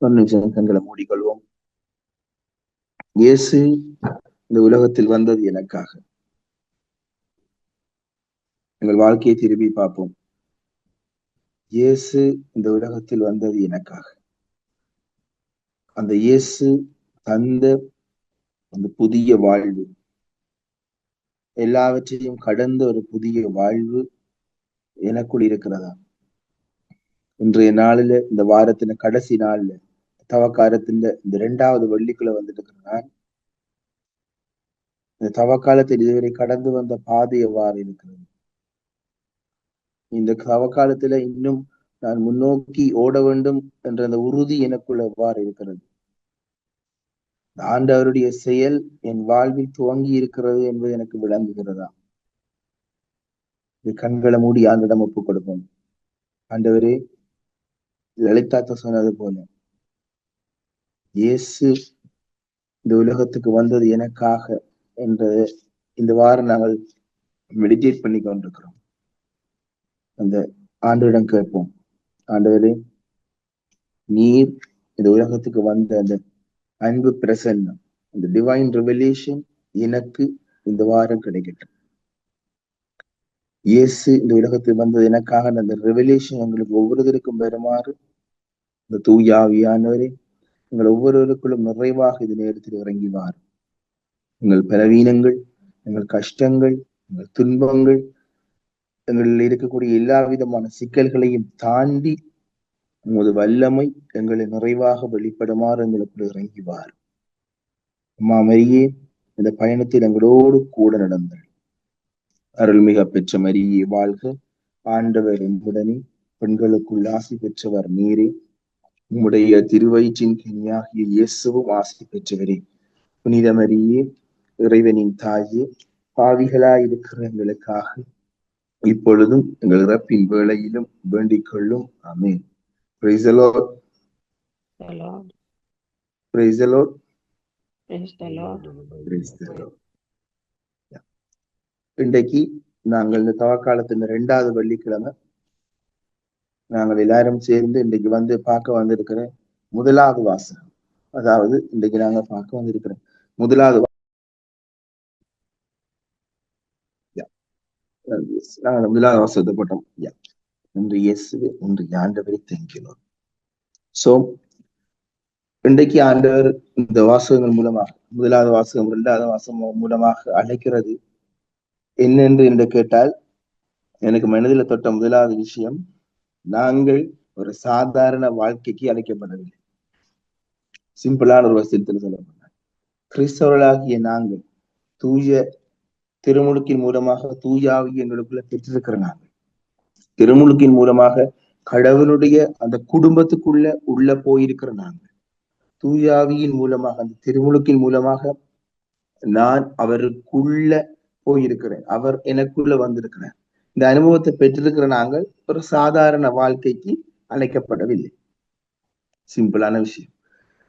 ஒரு நிமிஷம் கண்களை மூடிக்கொள்வோம். இயேசு இந்த உலகத்தில் வந்தது எனக்காக. எங்கள் வாழ்க்கையை திரும்பி பார்ப்போம். இயேசு இந்த உலகத்தில் வந்தது எனக்காக. அந்த இயேசு தந்த அந்த புதிய வாழ்வு, எல்லாவற்றையும் கடந்த ஒரு புதிய வாழ்வு எனக்குள் இருக்கிறதா? இன்றைய நாளில, இந்த வாரத்தின் கடைசி நாள்ல, தவக்காலத்தின் இந்த 2வது வெள்ளிக்குள்ள வந்துட்டு இருக்கிறேன். இந்த தவக்காலத்தில் இதுவரை கடந்து வந்த பாதை எவ்வாறு இருக்கிறது? இந்த தவக்காலத்துல இன்னும் நான் முன்னோக்கி ஓட வேண்டும் என்ற அந்த உறுதி எனக்குள்ள எவ்வாறு இருக்கிறது? ஆண்டவருடைய செயல் என் வாழ்வில் துவங்கி இருக்கிறது என்பது எனக்கு விளங்குகிறதா? இது கண்களை மூடி ஆண்டிடம் ஒப்புக் கொடுப்போம். ஆண்டவரே, லலிதாத்த சொன்னது போல, இயேசு இந்த உலகத்துக்கு வந்தது எனக்காக என்ற இந்த வாரம் நாங்கள் மெடிடேட் பண்ணி கொண்டிருக்கிறோம். அந்த ஆண்டவரிடம் கேட்போம், ஆண்டவரே, நீர் இந்த உலகத்துக்கு வந்த அந்த அன்பு பிரசன்னம், அந்த டிவைன் ரெவலேஷன் எனக்கு இந்த வாரம் கிடைக்கட்டும். இயேசு இந்த உலகத்தில் வந்தது எனக்காக அந்த ரெவலேஷன் எங்களுக்கு ஒவ்வொருவருக்கும் பெறுமாறு இந்த தூய ஆவியானவரே எங்கள் ஒவ்வொருவருக்குள்ளும் நிறைவாக இது நேரத்தில் இறங்கிவார். எங்கள் பலவீனங்கள், எங்கள் கஷ்டங்கள், எங்கள் துன்பங்கள், எங்களில் இருக்கக்கூடிய எல்லா விதமான சிக்கல்களையும் தாண்டி உமது வல்லமை எங்களை நிறைவாக வெளிப்படுமாறு எங்களுக்குள் இறங்கிவார். அம்மா மரியே, இந்த பயணத்தில் எங்களோடு கூட நடந்தாள். அருள்மிக பெற்ற மரியே வாழ்க, ஆண்டவர் உம்முடனே, பெண்களுக்குள் ஆசி பெற்றவர் நீரே, உம்முடைய திருவயிற்றின் கனியாகிய இயேசுவும் ஆசி பெற்றவரே. புனித மரியே, இறைவனின் தாயே, பாவிகளாயிருக்கிற எங்களுக்காக இப்பொழுதும் எங்கள் இறப்பின் வேளையிலும் வேண்டிக் கொள்ளும். ஆமென். Praise the Lord. The Lord. Praise the Lord. Praise the Lord. Praise the Lord. இன்றைக்கு நாங்கள் இந்த தவக்காலத்தின் 2வது வெள்ளிக்கிழமை நாங்கள் எல்லாரும் சேர்ந்து இன்றைக்கு வந்து பார்க்க வந்திருக்கிற முதலாவது வாசகம், அதாவது இன்றைக்கு நாங்க பார்க்க வந்திருக்கிற முதலாவது நாங்கள் முதலாவது வாசகத்தை போட்டோம். இன்று இயேசுவே, இன்று ஆண்டவரை தேங்கிறோம். சோ இன்றைக்கு ஆண்டவர் இந்த வாசகங்கள் மூலமாக, முதலாவது வாசகம் 2வது வாசகம் மூலமாக அழைக்கிறது என்னென்று என்று கேட்டால், எனக்கு மனதில் தொட்ட முதலாவது விஷயம், நாங்கள் ஒரு சாதாரண வாழ்க்கைக்கு அழைக்கப்படவில்லை. சிம்பிளான ஒரு வசனத்தில் சொல்லப்பட்ட கிறிஸ்தவர்களாகிய நாங்கள் தூய திருமுழுக்கின் மூலமாக தூயாவி எங்களுக்குள்ள பெற்றிருக்கிற நாங்கள் திருமுழுக்கின் மூலமாக கடவுளுடைய அந்த குடும்பத்துக்குள்ள உள்ள போயிருக்கிற நாங்கள் தூயாவியின் மூலமாக அந்த திருமுழுக்கின் மூலமாக நான் அவருக்குள்ள போயிருக்கிறேன், அவர் எனக்குள்ள வந்திருக்கிறார். இந்த அனுபவத்தை பெற்றிருக்கிற நாங்கள் ஒரு சாதாரண வாழ்க்கைக்கு அழைக்கப்படவில்லை. சிம்பிளான விஷயம்.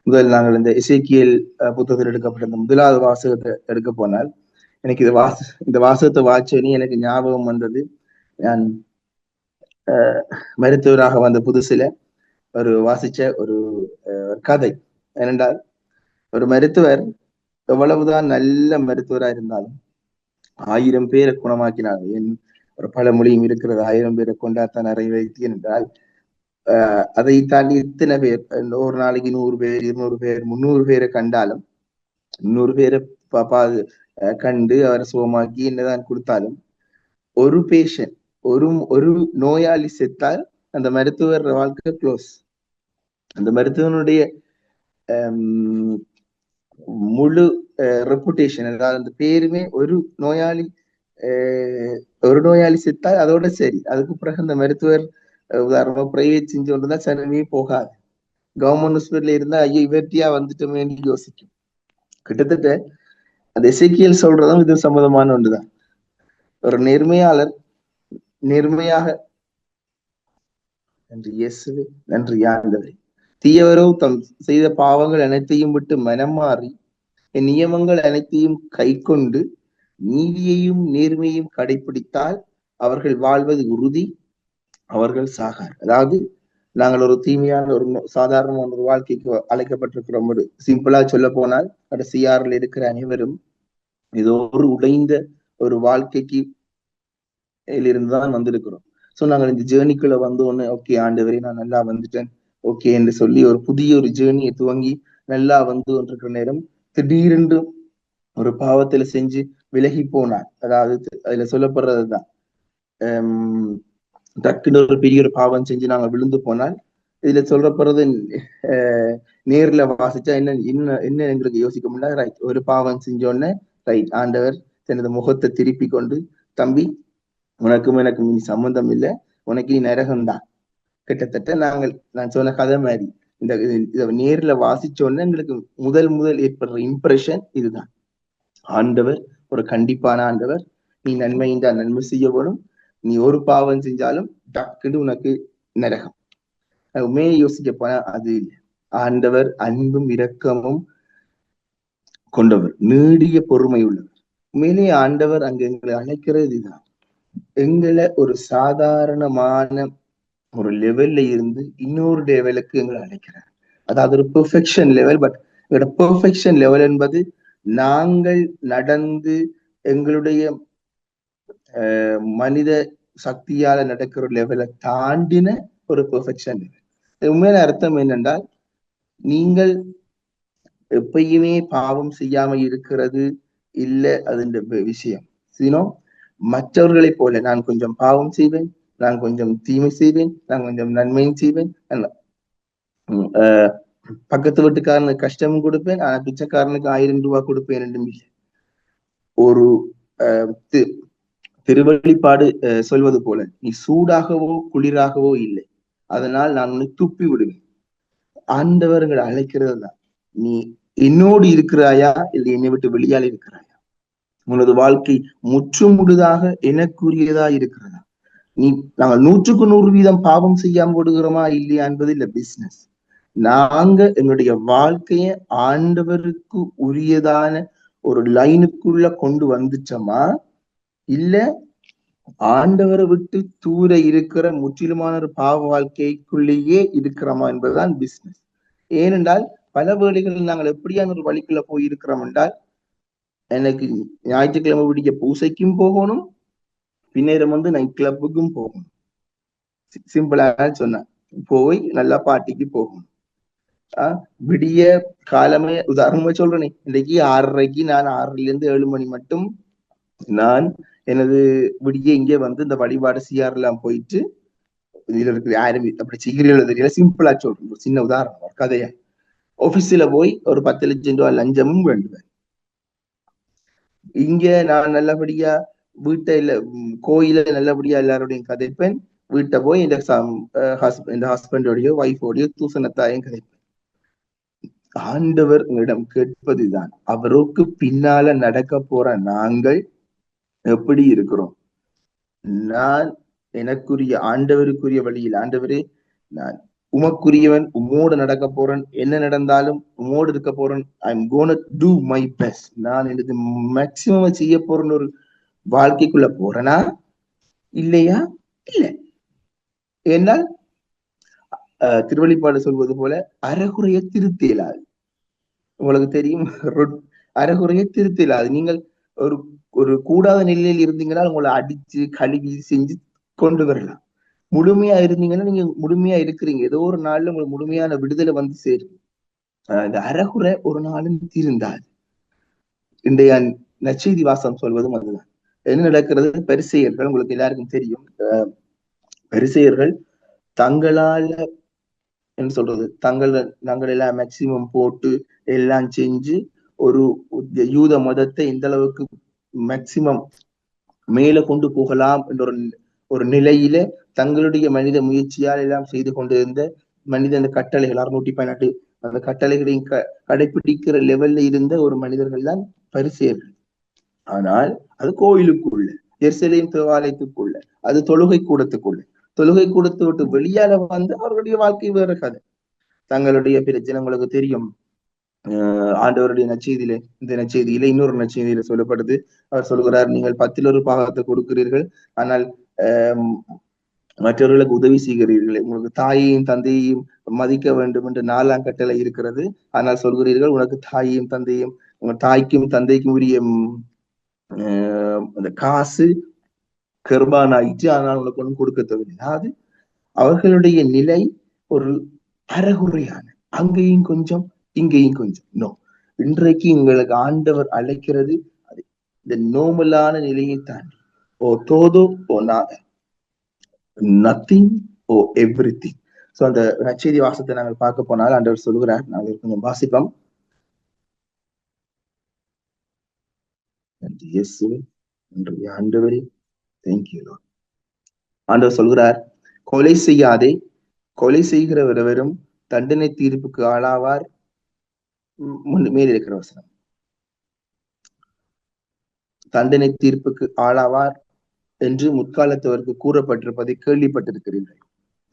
முதல் நாங்கள் இந்த எசேக்கியேல் புத்தகத்தில் எடுக்கப்பட்ட இந்த முதலாவது வாசகத்தை எடுக்க போனால், எனக்கு இந்த வாசகத்தை வாச்சோனே எனக்கு ஞாபகம் வந்தது, நான் மருத்துவராக வந்த புதுசுல ஒரு வாசிச்ச ஒரு கதை. ஏனென்றால் ஒரு மருத்துவர் எவ்வளவுதான் நல்ல மருத்துவரா இருந்தாலும் 1000 பேரை குணமாக்கினார். ஒரு பழமொழியும் இருக்கிறது, 1000 பேரை கொண்டாத்தான் அறை வைத்தேன் என்றால், அதை தாண்டி இத்தனை பேர், ஒரு நாளைக்கு 100 பேர், 200 பேர், 300 பேரை கண்டாலும் 300 பேரை கண்டு அவரை சுகமாக்கி என்னதான் கொடுத்தாலும் ஒரு பேஷண்ட், ஒரு நோயாளி செத்தால் அந்த மருத்துவர் வாழ்க்கை க்ளோஸ். அந்த மருத்துவனுடைய முழு ரெப்புடேஷன், அதாவது அந்த பேருமே ஒரு நோயாளி செத்தால் அதோட சரி. அதுக்கு பிறகு அந்த மருத்துவர் உதாரணமா பிரைவேட் செஞ்சு கொண்டுதான் சனமே போகாது. கவர்மெண்ட் ஹாஸ்பிட்டல் இருந்தா ஐயோ இவர்த்தியா வந்துட்டோமே யோசிக்கும். கிட்டத்தட்ட அந்த எசேக்கியேல் சொல்றதும் இது சம்மதமான ஒன்றுதான். ஒரு நேர்மையாளர் நேர்மையாக, நன்றி இயேசுவே, நன்றி ஆண்டவரே, தீயவரோ தம் செய்த பாவங்கள் அனைத்தையும் விட்டு மனம் மாறி என் நியமங்கள் அனைத்தையும் கை கொண்டு நீதியையும் நேர்மையையும் கடைபிடித்தால் அவர்கள் வாழ்வது உறுதி, அவர்கள் சாகார். அதாவது நாங்கள் ஒரு தீமையான ஒரு சாதாரணமான ஒரு வாழ்க்கைக்கு அழைக்கப்பட்டிருக்கிறோம். ஒரு சிம்பிளா சொல்ல போனால் கடைசியாரில் இருக்கிற அனைவரும் ஏதோ ஒரு உடைந்த ஒரு வாழ்க்கைக்கு இருந்துதான் வந்திருக்கிறோம். சோ நாங்கள் இந்த ஜேர்னிக்குள்ள வந்து ஒண்ணு ஓகே ஆண்டவரே நான் நல்லா வந்துட்டேன் ஓகே என்று சொல்லி ஒரு புதிய ஒரு ஜேர்னியை துவங்கி நல்லா வந்து கொண்டிருக்கிற நேரம் திடீரென்று ஒரு பாவத்துல செஞ்சு விலகி போனார். அதாவது அதுல சொல்லப்படுறதுதான் டக்குன்னு ஒரு பெரிய ஒரு பாவம் செஞ்சு நாங்க விழுந்து போனால் இதுல சொல்லப்படுறது நேர்ல வாசிச்சா என்ன என்ன என்ன எங்களுக்கு யோசிக்க முடியாது. ரைட், ஒரு பாவம் செஞ்சோடனே ரைட் ஆண்டவர் தனது முகத்தை திருப்பி கொண்டு தம்பி உனக்கும் எனக்கும் இனி சம்பந்தம் இல்லை, உனக்கு நீ நரகம்தான். கிட்டத்தட்ட நான் சொன்ன கதை மாதிரி இந்த இதை நேர்ல வாசிச்சோடனே எங்களுக்கு முதல் ஏற்படுற இம்ப்ரெஷன் இதுதான். ஆண்டவர் ஒரு கண்டிப்பான ஆண்டவர். நீ நன்மையின் தான் நன்மை செய்ய வேணும், நீ ஒரு பாவம் செஞ்சாலும் டக்குன்னு உனக்கு நரகம். உண்மையை யோசிக்க போனா அது இல்லை. ஆண்டவர் அன்பும் இரக்கமும் கொண்டவர், நீடிய பொறுமை உள்ளவர். உண்மையிலேயே ஆண்டவர் அங்க எங்களை அழைக்கிறது இதுதான். எங்களை ஒரு சாதாரணமான ஒரு லெவல்ல இருந்து இன்னொரு லெவலுக்கு எங்களை அழைக்கிறார். அதாவது ஒரு perfection level. But perfection level என்பது நாங்கள் நடந்து எங்களுடைய மனித சக்தியால நடக்கிற ஒரு லெவலை தாண்டின ஒரு பெர்ஃபெக்ஷன் லெவல். உண்மையான அர்த்தம் என்னென்றால் நீங்கள் எப்பயுமே பாவம் செய்யாம இருக்கிறது இல்லை அது விஷயம். சீனோ மற்றவர்களை போல நான் கொஞ்சம் பாவம் செய்வேன், நான் கொஞ்சம் தீமை செய்வேன், நான் கொஞ்சம் நன்மையும் செய்வேன், பக்கத்து வீட்டுக்காரனுக்கு கஷ்டமும் கொடுப்பேன், ஆனா பிச்சைக்காரனுக்கு 1000 ரூபாய் கொடுப்பேன் என்றும் இல்லை. ஒரு திருவள்ளிப்பாடு சொல்வது போல நீ சூடாகவோ குளிராகவோ இல்லை, அதனால் நான் உன்னை துப்பி விடுவேன். ஆண்டவர்களை அழைக்கிறது தான். நீ என்னோடு இருக்கிறாயா இல்லை என்னை விட்டு வெளியால் இருக்கிறாயா? உனது வாழ்க்கை முற்றுமுழுதாக எனக்குரியதா இருக்கிறதா? நாங்கள் 100% பாவம் செய்யாம விடுகிறோமா இல்லையா என்பது இல்ல பிசினஸ். நாங்க எங்களுடைய வாழ்க்கைய ஆண்டவருக்கு உரியதான ஒரு லைனுக்குள்ள கொண்டு வந்துட்டோமா இல்ல ஆண்டவரை விட்டு தூர இருக்கிற முற்றிலுமான ஒரு பாவ வாழ்க்கைக்குள்ளேயே இருக்கிறோமா என்பதுதான் பிசினஸ். ஏனென்றால் பல வேளைகளில் நாங்கள் எப்படியான ஒரு வழிக்குள்ள போயிருக்கிறோம் என்றால், எனக்கு ஞாயிற்றுக்கிழமை விடிய பூசைக்கும் போகணும், பின்னேரம் வந்து நைட் கிளப்புக்கும் போகணும். சிம்பிளா சொன்னேன், போய் நல்லா பாட்டிக்கு போகணும். விடிய காலமே உதாரணமா சொல்றேனே, இன்னைக்கு 6:30க்கு நான் 6:00 இருந்து 7 மணி மட்டும் நான் எனது விடிய இங்கே வந்து இந்த வழிபாடு சிஆர் எல்லாம் போயிட்டு இதுல இருக்கிற யாரும் அப்படி செய்கிறீர்கள் தெரியல, சிம்பிளா சொல்றேன், சின்ன உதாரணம் கதையா. ஆபீஸ்ல போய் ஒரு 10 லட்சம் ரூபாய் லஞ்சமும் வேண்டுவேன். இங்க நான் நல்லபடியா வீட்டை கோயில நல்லபடியா எல்லாரோடையும் கதைப்பேன், வீட்டை போய் இந்த ஹஸ்பண்டோடையோ ஒய்ஃபோடையோ தூசணத்தாயும் கதைப்பேன். ஆண்டவர் உங்களிடம் கேட்பதுதான், அவருக்கு பின்னால நடக்க போற நாங்கள் எப்படி இருக்கிறோம்? நான் எனக்குரிய ஆண்டவருக்குரிய வழியில், ஆண்டவரே நான் உமக்குரியவன், உம்மோடு நடக்க போறேன், என்ன நடந்தாலும் உம்மோடு இருக்க போறேன், I am gonna do my best, நான் எனக்கு மேக்சிமம் செய்ய போறேன்னு ஒரு வாழ்க்கைக்குள்ள போறேனா இல்லையா? இல்லை. ஏன்னால் திருவள்ளிப்பாடு சொல்வது போல அறகுறைய திருத்த இயலாது. உங்களுக்கு தெரியும், அறகுறைய திருத்த இயலாது. நீங்கள் ஒரு ஒரு கூடாத நிலையில் இருந்தீங்கன்னா உங்களை அடிச்சு கழுவி செஞ்சு கொண்டு வரலாம். முழுமையா இருந்தீங்கன்னா நீங்க முழுமையா இருக்கிறீங்க, ஏதோ ஒரு நாள்ல உங்களுக்கு முழுமையான விடுதலை வந்து சேரும். இந்த அறகுறை ஒரு நாளும் தீர்ந்தாது. இன்றைய நற்செய்தி வாசம் சொல்வதும் அதுதான். என்ன நடக்கிறது? பரிசேயர்கள், உங்களுக்கு எல்லாருக்கும் தெரியும், பரிசேயர்கள் தங்களால என்ன சொல்றது, நாங்கள் எல்லாம் மேக்சிமம் போட்டு எல்லாம் செஞ்சு ஒரு யூத மதத்தை இந்த அளவுக்கு மேக்சிமம் மேல கொண்டு போகலாம் என்ற ஒரு நிலையில தங்களுடைய மனித முயற்சியால் எல்லாம் செய்து கொண்டிருந்த மனித அந்த கட்டளைகள் 618 அந்த கட்டளைகளையும் கடைபிடிக்கிற லெவல்ல இருந்த ஒரு மனிதர்கள் தான் பரிசேயர்கள். ஆனால் அது கோயிலுக்குள்ள, எருசலேம் தேவாலயத்துக்குள்ள, அது தொழுகை கூடத்துக்குள்ள, தொழுகை கூடத்தை விட்டு வெளியால வந்து அவர்களுடைய வாழ்க்கை வேற கதை. தங்களுடைய பிரச்சனை உங்களுக்கு தெரியும். ஆண்டவருடைய நற்செய்தியில, இந்த நற்செய்தியில இன்னொரு நற்செய்தியில சொல்லப்படுது. அவர் சொல்கிறார், நீங்கள் 10 ஒரு பாகத்தை கொடுக்கிறீர்கள், ஆனால் மற்றவர்களுக்கு உதவி செய்கிறீர்கள். உங்களுக்கு தாயையும் தந்தையையும் மதிக்க வேண்டும் என்று 4ஆம் கட்டளை இருக்கிறது. ஆனால் சொல்கிறீர்கள் உனக்கு தாயையும் தந்தையும் உங்க தாய்க்கும் தந்தைக்கும் உரிய அந்த காசு கர்பான் ஆயிடுச்சு, ஆனால் உனக்கு ஒன்றும் கொடுக்க தேவையில்லை. அதாவது அவர்களுடைய நிலை ஒரு அறகுறையான, அங்கேயும் கொஞ்சம் இங்கேயும் கொஞ்சம். நோ, இன்றைக்கு உங்களுக்கு ஆண்டவர் அழைக்கிறது இந்த நோமலான நிலையை தாண்டி ஓ தோதோ ஓ நாதா, நத்திங் ஓ எவ்ரிதிங். சோ அந்த நற்செய்தி வாசத்தை நாங்கள் பார்க்க போனால் ஆண்டவர் சொல்கிறார், நாங்கள் கொஞ்சம் வாசிப்போம். இயேசுவே நன்றி ஆண்டவரே, தேங்க்யூ லார்ட். ஆண்டவர் சொல்கிறார், கொலை செய்யாதே, கொலை செய்கிறவரும் தண்டனை தீர்ப்புக்கு ஆளாவார். மேல் இருக்கிற வசனம், தண்டனை தீர்ப்புக்கு ஆளாவார் என்று முற்காலத்தவருக்கு கூறப்பட்டிருப்பதை கேள்விப்பட்டிருக்கிறீர்கள்.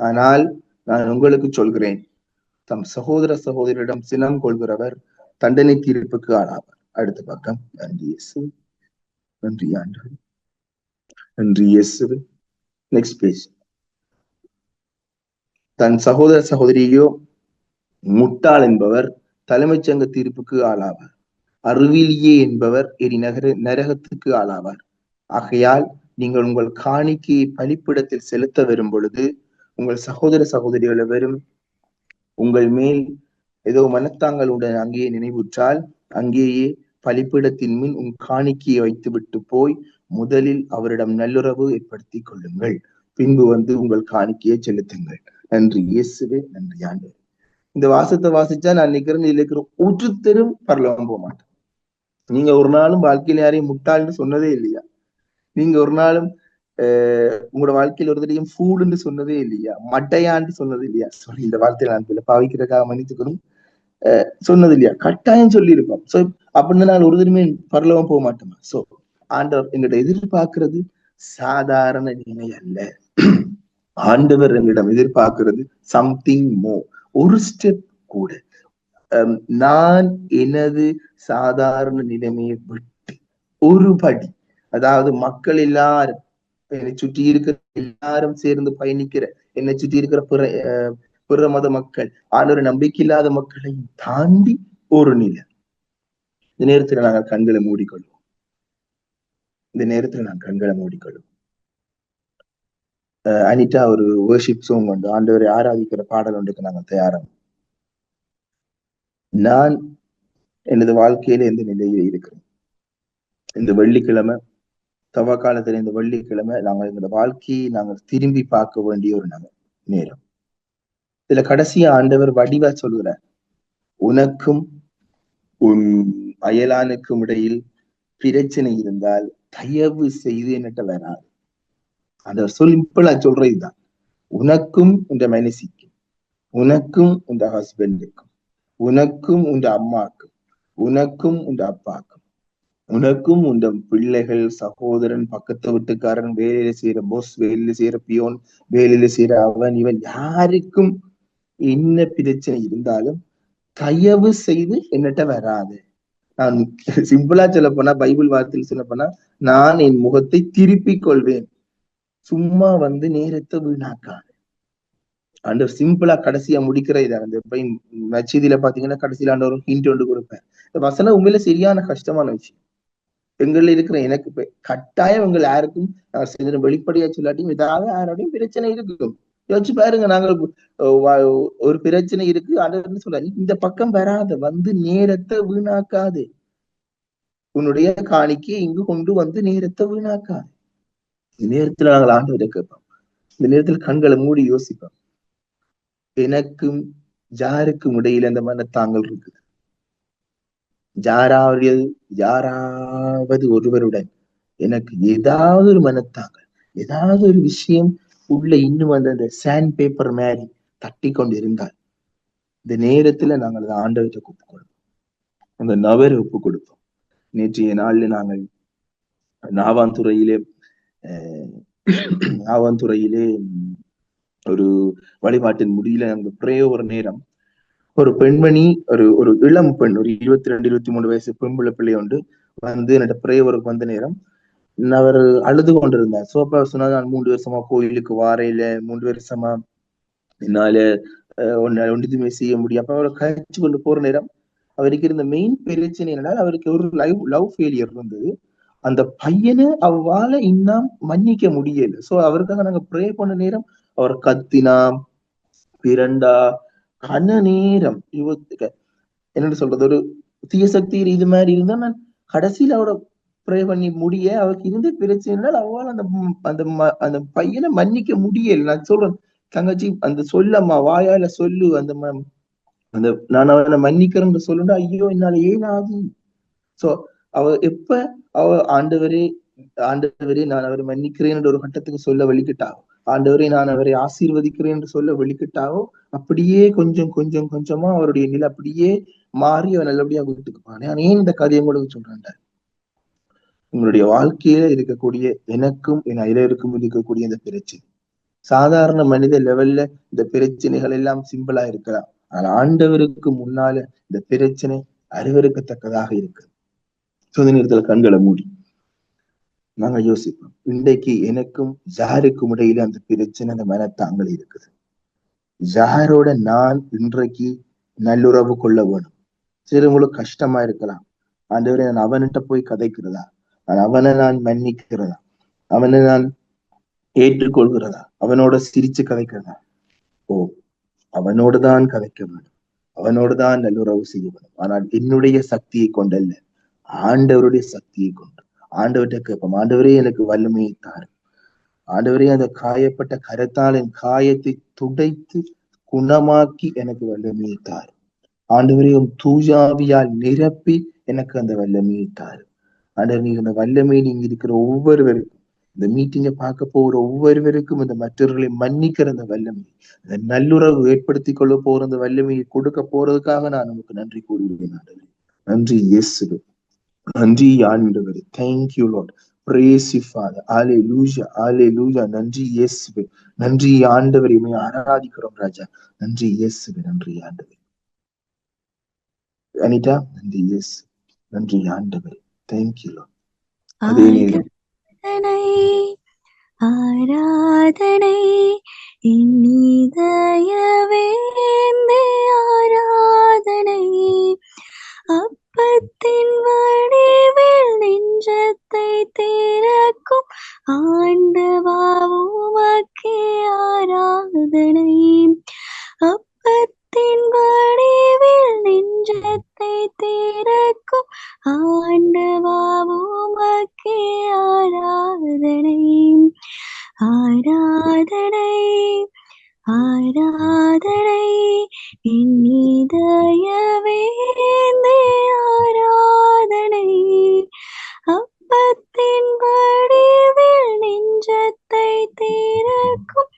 ஆனால் நான் உங்களுக்கு சொல்கிறேன், தம் சகோதர சகோதரியிடம் சினம் கொள்கிறவர் தண்டனை தீர்ப்புக்கு ஆளாவார். அடுத்த பக்கம். நன்றி இயேசு, நன்றி ஆண்டவர், நன்றி இயேசு. Next page. தன் சகோதர சகோதரியோ முட்டாள் என்பவர் தலைமைச் சங்க தீர்ப்புக்கு ஆளாவார். அறிவிலியே என்பவர் நரகத்துக்கு ஆளாவார். ஆகையால் நீங்கள் உங்கள் காணிக்கையை பலிப்பிடத்தில் செலுத்த வரும் பொழுது உங்கள் சகோதர சகோதரிகள் வெறும் உங்கள் மேல் ஏதோ மனத்தாங்களுடன் அங்கேயே நினைவுற்றால் அங்கேயே பலிப்பிடத்தின் முன் உன் காணிக்கையை வைத்து விட்டு போய் முதலில் அவரிடம் நல்லுறவு ஏற்படுத்திக் கொள்ளுங்கள், பின்பு வந்து உங்கள் காணிக்கையை செலுத்துங்கள். நன்றி இயேசுவே, நன்றி ஆண்டவரே. இந்த வாசத்தை வாசிச்சா நான் நிக்கிறேன், இதுல இருக்கிற ஒருத்தரும் பரலோகம் போக மாட்டேன். நீங்க ஒரு நாளும் வாழ்க்கையில யாரையும் முட்டாள்னு சொன்னதே இல்லையா? நீங்க ஒரு நாளும் உங்களோட வாழ்க்கையில ஒரு தடையும் ஃபூடுன்னு சொன்னதே இல்லையா? மட்டையான்னு சொன்னது இல்லையா? சொல்லி இந்த வார்த்தையில நான் பாவிக்கிறதுக்காக மன்னிச்சுக்கணும், சொன்னது இல்லையா? கட்டாயம் சொல்லி இருப்போம். சோ அப்படின்னு நான் ஒரு தடவை பரலோகம் போக மாட்டோமா? சோ ஆண்டவர் எங்கிட்ட எதிர்பார்க்கிறது சாதாரண நிலை அல்ல. ஆண்டவர் எங்களிடம் எதிர்பார்க்கிறது சம்திங் மோ, ஒரு ஸ்டெப் கூட. நான் எனது சாதாரண நிலைமையை விட்டு ஒரு படி, அதாவது மக்கள் எல்லாரும் என்னை சுற்றி இருக்கிற எல்லாரும் சேர்ந்து பயணிக்கிற, என்னை சுற்றி இருக்கிற பிற மத மக்கள், ஆண்டவரை நம்பிக்கை இல்லாத மக்களை தாண்டி ஒரு நிலை. இந்த நேரத்துல நாங்கள் கண்களை மூடிக்கொள்வோம். இந்த நேரத்துல நான் கண்களை மூடிக்கொள்வோம். அனிட்டா ஒரு வர்ஷிப் சாங் உண்டு, ஆண்டவரை ஆராதிக்கிற பாடல் ஒன்றுக்கு நாங்கள் தயாராகும். நான் எனது வாழ்க்கையில எந்த நிலையில இருக்கிறேன்? இந்த வெள்ளிக்கிழமை தவ காலத்துல, இந்த வெள்ளிக்கிழமை நாங்கள் எங்களோட வாழ்க்கையை நாங்கள் திரும்பி பார்க்க வேண்டிய ஒரு நேரம். இதுல கடைசியா ஆண்டவர் வடிவா சொல்கிறார், உனக்கும் உன் அயலானுக்கும் இடையில் பிரச்சனை இருந்தால் தயவு செய்து என்னட்ட வராது. அந்த சிம்பிளா சொல்றதுதான், உனக்கும் உண்ட மனசிக்கும், உனக்கும் உண்ட ஹஸ்பண்டுக்கும், உனக்கும் உண்ட அம்மாக்கும், உனக்கும் உண்ட அப்பாக்கும், உனக்கும் உண்ட பிள்ளைகள், சகோதரன், பக்கத்து வீட்டுக்காரன், வேலையில செய்யற போஸ், வேலையில செய்யற பியோன், வேலையில செய்யற அவன் இவன், யாருக்கும் என்ன பிரச்சனை இருந்தாலும் தயவு செய்து என்னட்ட வராது. நான் சிம்பிளா சொல்ல போனா, பைபிள் வார்த்தையில் சொல்ல போனா, நான் என் முகத்தை திருப்பிக் கொள்வேன், சும்மா வந்து நேரத்தை வீணாக்காது. ஆண்டவர் சிம்பிளா கடைசியா முடிக்கிற இதை அந்த நச்சீதியில பாத்தீங்கன்னா கடைசியில ஆண்டவர் ஹிண்ட் ஒன்று கொடுப்பேன். இந்த வசனம் உண்மையில சரியான கஷ்டமான விஷயம். எங்கள்ல இருக்கிற எனக்கு கட்டாயம் எங்கள் யாருக்கும் வெளிப்படையா சொல்லாட்டியும் ஏதாவது யாரோடையும் பிரச்சனை இருக்கும். யோசிச்சு பாருங்க, நாங்கள் ஒரு பிரச்சனை இருக்கு, ஆண்டவர்னு சொல்ல இந்த பக்கம் வராத, வந்து நேரத்தை வீணாக்காது, உன்னுடைய காணிக்கையை இங்கு கொண்டு வந்து நேரத்தை வீணாக்காது. இந்த நேரத்துல நாங்கள் ஆண்டவரை கேட்போம். இந்த நேரத்துல கண்களை மூடி யோசிப்போம், எனக்கும் யாருக்கும் இடையில அந்த மனத்தாங்கல் இருக்குது? யாராவது ஒருவருடன் எனக்கு ஏதாவது ஒரு மனத்தாங்கல், ஏதாவது ஒரு விஷயம் உள்ள இன்னும் அந்த சாண்ட் பேப்பர் மாதிரி தட்டி கொண்டு இருந்தால், இந்த நேரத்துல நாங்கள் அந்த ஆண்டவத்தை ஒப்பு கொடுப்போம், அந்த நபரை ஒப்பு கொடுப்போம். நேற்றைய நாள்ல நாங்கள் நாவாந்துறையிலே ஒரு வழிபாட்டின் முடியல நாங்கள் பிரேயோ ஒரு நேரம், ஒரு பெண்மணி, ஒரு இளம் பெண், ஒரு 22-23 வயசு பெண்பிள்ளை பிள்ளை உண்டு வந்து என்னோட பிரேயருக்கு வந்த நேரம், அவர் அழுது கொண்டிருந்தார். சோ அப்ப சொன்னார், நான் 3 வருஷமா கோயிலுக்கு வாரையில, 3 வருஷமா என்னால ஒன்றுமே செய்ய முடியும். அப்ப அவரை கழிச்சு கொண்டு போற நேரம் அவருக்கு இருந்த மெயின் பிரச்சனை என்னன்னா, அவருக்கு ஒரு லவ் ஃபெயிலியர் இருந்தது. அந்த பையனை அவ்வால இன்னும் மன்னிக்க முடியல. சோ அவருக்காக நாங்க ப்ரே பண்ண நேரம் அவர் கத்தினா, பிரண்டா, கன நேரம் என்னன்னு சொல்றது, ஒரு தீய சக்தி இது மாதிரி இருந்தா நான் கடைசியில அவரை ப்ரே பண்ணி முடிய அவருக்கு இருந்த பிரச்சனைனால அவளால் அந்த பையனை மன்னிக்க முடியல. நான் சொல்றேன், தங்கச்சி அந்த சொல்லம்மா வாயால சொல்லு, அந்த நான் அவனை மன்னிக்கிறேன்னு சொல்லுண்டா, ஐயோ என்னால ஏனாது. சோ அவ எப்ப அவ ஆண்டவரே நான் அவரை மன்னிக்கிறேன் என்ற ஒரு கட்டத்துக்கு சொல்ல வலிக்கிட்டாவோ, ஆண்டவரே நான் அவரை ஆசீர்வதிக்கிறேன் என்று சொல்ல வலிக்கிட்டாவோ, அப்படியே கொஞ்சம் கொஞ்சம் கொஞ்சமா அவருடைய நிலை அப்படியே மாறி அவன் நல்லபடியா வீட்டுக்கு போனான். நான் ஏன் இந்த கதையை உங்களுக்கு சொல்றேன், உங்களுடைய வாழ்க்கையில இருக்கக்கூடிய எனக்கும் என் அயலருக்கும் இருக்கக்கூடிய இந்த பிரச்சனை சாதாரண மனித லெவல்ல இந்த பிரச்சனைகள் எல்லாம் சிம்பிளா இருக்கலாம். ஆனா ஆண்டவருக்கு முன்னால இந்த பிரச்சனை அறிவறுக்கத்தக்கதாக இருக்கு. சொந்த நேரத்துல கண்களை மூடி நாங்க யோசிப்போம், இன்றைக்கு எனக்கும் யாருக்கும் இடையில அந்த பிரச்சனை, அந்த மனத்தாங்கல் இருக்குது. யாரோட நான் இன்றைக்கு நல்லுறவு கொள்ள வேணும்? சிலவங்களுக்கு கஷ்டமா இருக்கலாம். ஆண்டவரே நான் அவன்கிட்ட போய் கதைக்கிறதா, அவனை நான் மன்னிக்கிறதா, அவனை நான் ஏற்றுக்கொள்கிறதா, அவனோட சிரிச்சு கதைக்கிறதா? ஓ, அவனோடு தான் கதைக்க வேண்டும், அவனோடு தான் நல்லுறவு செய்ய வேண்டும். ஆனால் என்னுடைய சக்தியை கொண்டல்ல, ஆண்டவருடைய சக்தியை கொண்டு ஆண்டவர்கிட்ட கேட்போம், ஆண்டவரே எனக்கு வல்லமையை தாரு, ஆண்டவரே அந்த காயப்பட்ட கரத்தால் என் காயத்தை துடைத்து குணமாக்கி எனக்கு வல்லமையை தாரு, ஆண்டவரே உன் தூயாவியால் நிரப்பி எனக்கு அந்த வல்லமையை தாரு. ஆண்டவர் நீங்க அந்த வல்லமை நீங்க இருக்கிற ஒவ்வொருவருக்கும், இந்த மீட்டிங்கை பார்க்க போகிற ஒவ்வொருவருக்கும் இந்த மற்றவர்களை மன்னிக்கிற அந்த வல்லமை, அந்த நல்லுறவு ஏற்படுத்திக் கொள்ள போற அந்த வல்லமையை கொடுக்க போறதுக்காக நான் நமக்கு நன்றி கூறுகிறேன். ஆண்டவரே நன்றி இயேசுவே, நன்றி ஆண்டவரே. Thank you Lord, praise you father, hallelujah hallelujah. நன்றி இயேசுவே, நன்றி ஆண்டவரே, உம்மை ஆராதிக்கிறோம் ராஜா. நன்றி இயேசுவே, நன்றி ஆண்டவரே. அனிதா, நன்றி இயேசு, நன்றி ஆண்டவரே. Thank you Lord. அதே நேரம் ஆராதனை இதயவேந்தே ஆராதனை, அப்பத்தின் வடிவில் நெஞ்சத்தை திறக்கும் ஆண்டவா உமக்கே ஆராதனை, அப்பத்தின் வடிவில் நெஞ்சத்தை திறக்கும் ஆண்டவா உமக்கே ஆராதனை, ஆராதனை ஆராதனை என் இதயவேந்தே ஆராதனை, அப்பத்தின் வடிவில் நெஞ்சத்தை திறக்கும்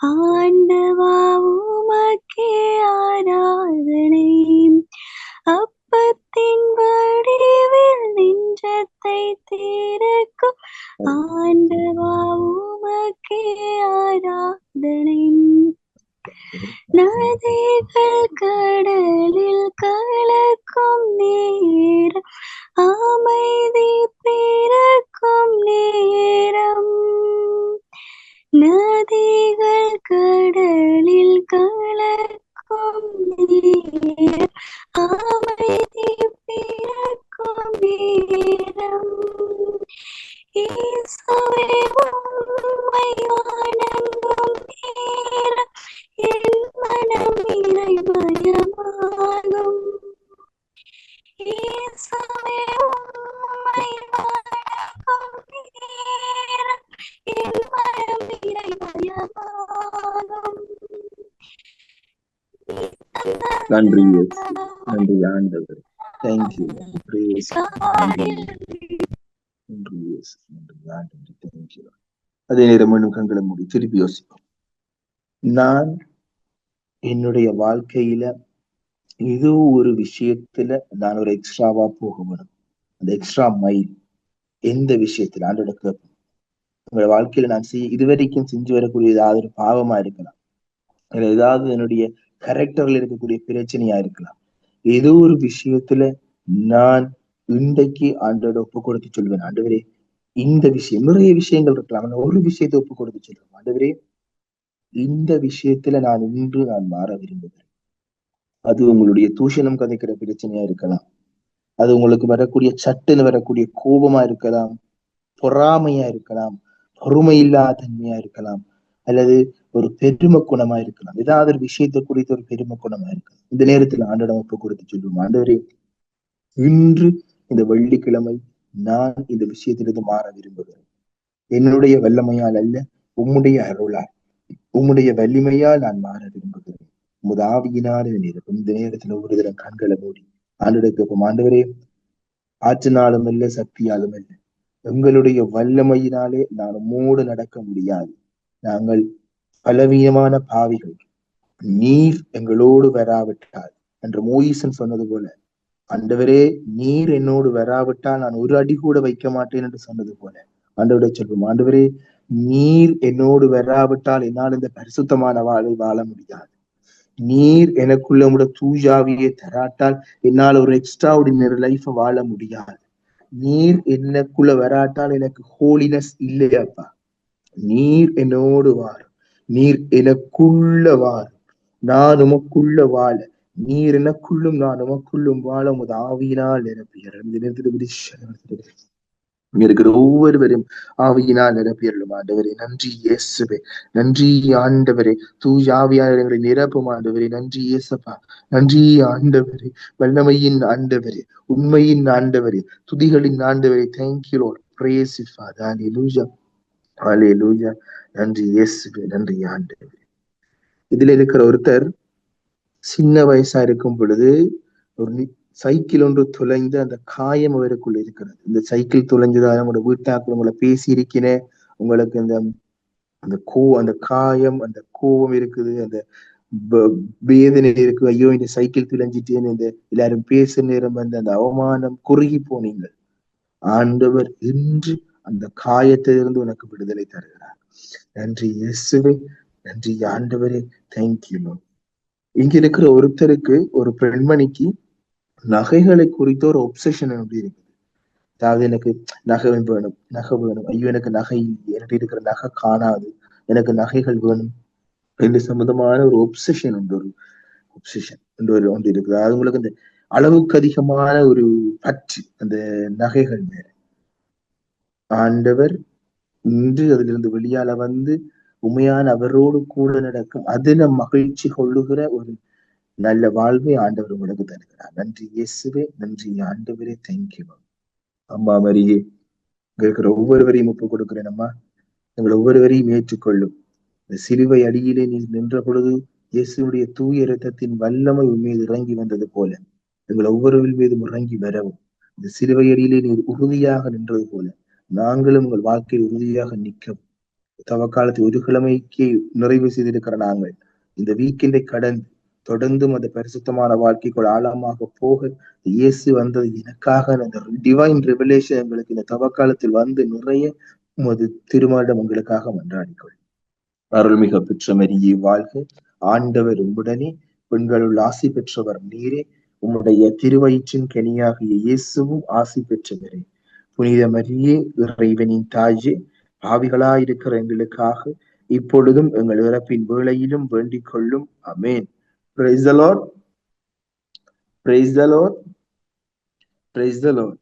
ஆண்டவா உமக்கே ஆராதனை, அப்பத்தின் வடிவில் நெஞ்சத்தை திறக்கும் ஆண்டவா உமக்கே ஆராதனை, நதிகள் கடலில் கலக்கும் நேரம், அமைதி பிறக்கும் நேரம், நதிகள் கடலில் கலக்கும் நேரம், அமைதி பிறக்கும் நேரம், இயேசுவே உம்மை வணங்கும் நேரம் என் மனம் இறைமயமாகும், இயேசுவே உம்மை வணங்கும் நேரம் என் மனம் இறைமயமாகும். நன்றி இயேசு, நன்றி ஆண்டவரே. Thank you, praise you. நன்றி இயேசு, நன்றி ஆண்டவரே. Thank you. அதே நேரம் மீண்டும் கண்களை மூடி திருப்பி யோசிப்போம், நான் என்னுடைய வாழ்க்கையில ஏதோ ஒரு விஷயத்துல நான் ஒரு எக்ஸ்ட்ராவா போக வேணும். அந்த எக்ஸ்ட்ரா மைல் எந்த விஷயத்துல ஆண்டோட கேட்போம். உங்களோட வாழ்க்கையில நான் இதுவரைக்கும் செஞ்சு வரக்கூடிய ஏதாவது ஒரு பாவமா இருக்கலாம், ஏதாவது என்னுடைய கேரக்டர்ல இருக்கக்கூடிய பிரச்சனையா இருக்கலாம். ஏதோ ஒரு விஷயத்துல நான் இன்றைக்கு ஆண்டோட ஒப்பு கொடுத்து சொல்வேன், ஆண்டவரே இந்த விஷயம் நிறைய விஷயங்கள் இருக்கலாம். ஆனா ஒரு விஷயத்தை ஒப்பு கொடுத்து சொல்றோம், ஆண்டவரே இந்த விஷயத்துல நான் மாற விரும்புகிறேன். அது உங்களுடைய தூஷணம் கதைக்கிற பிரச்சனையா இருக்கலாம், அது உங்களுக்கு வரக்கூடிய சட்டுன்னு வரக்கூடிய கோபமா இருக்கலாம், பொறாமையா இருக்கலாம், பொறுமை இல்லாத தன்மையா இருக்கலாம், அல்லது ஒரு பெருமை குணமா இருக்கலாம். ஏதாவது ஒரு விஷயத்தை குறித்த ஒரு பெருமை குணமா இருக்கலாம். இந்த நேரத்துல ஆண்டவரிடம் ஒப்பு கொடுத்து சொல்லுவோம், ஆண்டவரே இன்று இந்த வெள்ளிக்கிழமை நான் இந்த விஷயத்திலிருந்து மாற விரும்புகிறேன். என்னுடைய வல்லமையால் அல்ல, உம்முடைய அருளால், உம்முடைய வலிமையால் நான் மாற விரும்புகிறேன். உமது ஆவியினால் இந்த நேரத்துல ஒரு தரம் கண்களை மூடி ஆண்டவருக்கு ஆண்டவரே ஆற்றினாலும் அல்ல, சக்தியாலும் அல்ல, எங்களுடைய வல்லமையினாலே நான் உம்மோடு நடக்க முடியாது. நாங்கள் பலவீனமான பாவிகள். நீர் எங்களோடு வராவிட்டால் என்று மோயிசன் சொன்னது போல, ஆண்டவரே நீர் என்னோடு வராவிட்டால் நான் ஒரு அடி கூட வைக்க மாட்டேன் என்று சொன்னது போல, ஆண்டவரை சொல்வோம், ஆண்டவரே நீர் என்னோடு வராவிட்டால் என்னால் இந்த பரிசுத்தமான வாழ்வை வாழ முடியாது. நீர் எனக்குள்ள உங்களோட தூயாவியை தராட்டால் என்னால் ஒரு எக்ஸ்ட்ராஆர்டினரி லைஃப் வாழ முடியாது. நீர் எனக்குள்ள வராட்டால் எனக்கு ஹோலினஸ் இல்லையாப்பா. நீர் என்னோடு வார், நீர் எனக்குள்ள வார், நான் உமக்குள்ள வாழ, நீர் எனக்குள்ளும் நான் உமக்குள்ளும் வாழ உமது ஆவியினால் நிரப்பியர். இங்க இருக்கிற ஒவ்வொருவரும் ஆவியினால் நிரப்பியர்களும் ஆண்டவரே. நன்றி இயேசுவே, நன்றி ஆண்டவரே. தூய ஆவியானவரை எங்களை நிரப்பும் ஆண்டவரே. நன்றி இயேசப்பா, நன்றி ஆண்டவரே. வல்லமையின் ஆண்டவரே, உண்மையின் ஆண்டவரே, துதிகளின் ஆண்டவரே. Thank you lord, praise you father. Hallelujah, hallelujah. நன்றி இயேசுவே, நன்றி ஆண்டவரே. இதுல இருக்கிற ஒருத்தர் சின்ன வயசா இருக்கும் பொழுது ஒரு சைக்கிள் ஒன்று துளைந்து அந்த காயம் அவருக்குள்ள இருக்கிறது. இந்த சைக்கிள் துளைஞ்சதால உங்களோட வீட்டாக்கள் உங்களை பேசி இருக்கிறேன், உங்களுக்கு அந்த காயம், அந்த கோபம் இருக்குது, அந்த வேதனை இருக்கு. ஐயோ இந்த சைக்கிள் துளைஞ்சிட்டேன்னு இந்த எல்லாரும் பேச நேரம் வந்து அந்த அவமானம் குறுகி போனீங்க. ஆண்டவர் இன்று அந்த காயத்திலிருந்து உனக்கு விடுதலை தருகிறார். நன்றி இயேசுவே, நன்றி ஆண்டவரே. தேங்க்யூ. இங்க இருக்கிற ஒருத்தருக்கு, ஒரு பெண்மணிக்கு நகைகளை குறித்த ஒரு ஒப்சஷன் அப்படி இருக்குது. அதாவது எனக்கு நகை வேணும், நகை வேணும், ஐயோ எனக்கு நகை என்கிட்ட இருக்கிற நகை காணாது, எனக்கு நகைகள் வேணும் என்று சம்பந்தமான ஒரு ஒப்சஷன் உண்டு, ஒரு ஒப்சஷன் ஒன்று இருக்குது. அது உங்களுக்கு அந்த அளவுக்கு அதிகமான ஒரு பற்று அந்த நகைகள் மேல. ஆண்டவர் இன்று அதிலிருந்து வெளியால வந்து உண்மையான அவரோடு கூட நடக்கும், அதுல மகிழ்ச்சி கொள்ளுகிற ஒரு நல்ல வாழ்வை ஆண்டவர் உங்களுக்கு தருகிறார். நன்றி இயேசுவே, நன்றி ஆண்டவரே. தேங்க்யூ. அம்மா மரியே, இருக்கிற ஒவ்வொருவரையும் ஒப்பு கொடுக்கிறேன் அம்மா. எங்கள் ஒவ்வொருவரையும் ஏற்றுக்கொள்ளும். இந்த சிலுவை அடியிலே நீ நின்ற பொழுது இயேசுடைய தூய இரத்தத்தின் வல்லமை உண்மையில் இறங்கி வந்தது போல எங்கள் ஒவ்வொருவர் மீதும் இறங்கி வரவும், இந்த சிலுவை அடியிலே நீர் உறுதியாக நின்றது போல நாங்களும் உங்கள் வாழ்க்கையில் உறுதியாக நிற்கவும், தவக்காலத்தை ஒரு கிழமைக்கு நிறைவு செய்திருக்கிற நாங்கள் இந்த வீக்கெண்டை கடந்து தொடர்ந்தும் அந்த பரிசுத்தமான வாழ்க்கைக்குள் ஆழமாக போக இயேசு வந்தது எனக்காக. அந்த டிவைன் ரெவலேஷன் எங்களுக்கு இந்த தவக்காலத்தில் வந்து நிறைய உமது திருமணம் உங்களுக்காக மன்றாடிக்கொள். அருள்மிக பெற்ற மரியே வாழ்க, ஆண்டவர் உம்முடனே, பெண்களுள் ஆசி பெற்றவர் நீரே, உம்முடைய திருவயிற்றின் கனியாகிய இயேசுவும் ஆசி பெற்றவரே. புனித மரியே, இறைவனின் தாயே, பாவிகளாயிருக்கிற எங்களுக்காக இப்பொழுதும் எங்கள் இறப்பின் வேளையிலும் வேண்டிக் கொள்ளும். அமேன். Praise the Lord. Praise the Lord. Praise the Lord.